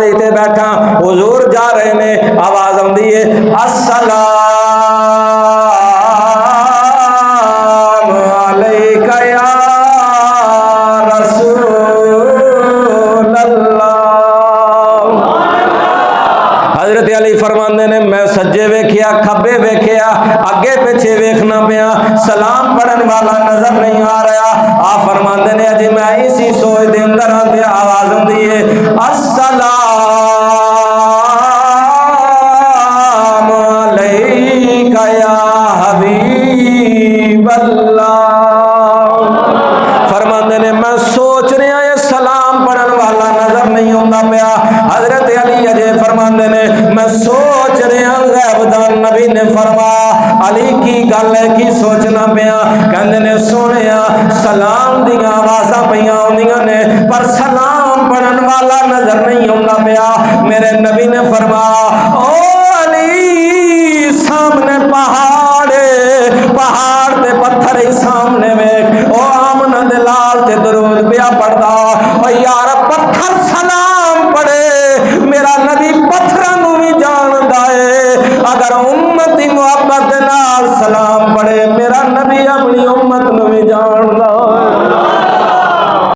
سواری تے بیٹھا حضور جا رہے نے آواز آندی ہے السلام علیکہ یا رسول اللہ۔ حضرت علی فرماندے نے میں سجے ویکھیا کھبے ویکھیا اگے پیچھے ویکھنا پیا سلام پڑھن والا نظر نہیں آ رہا۔ آپ فرماندے نے اجے میں اسی سوچ دے اندر آندے آواز ہوندی ہے السلام علیکہ یا حبیب اللہ۔ فرماندے نے میں سوچ رہا یہ سلام پڑھن والا نظر نہیں ہوندا پیا۔ حضرت علی اجے فرماندے نے میں سوچ رہا غیب دان نبی نے فرمایا علی کی گل ہے کی سوچنا پیا؟ کہندے نے سونیا سلام دیاں آوازاں پیاں ہوندیاں نے پر سلام پڑھن والا نظر نہیں ہوندا پیا۔ میرے نبی نے فرمایا او علی سامنے پہاڑ تے پتھر ہی سامنے ویکھ او آمنہ دے لال تے درود پیا پڑھدا او یار پتھر سلام پڑھے میرا نبی پتھراں نوں وی جاندا ہے اگر امتی محبت نال سلام پڑھے میرا نبی اپنی امت نوں وی جاندا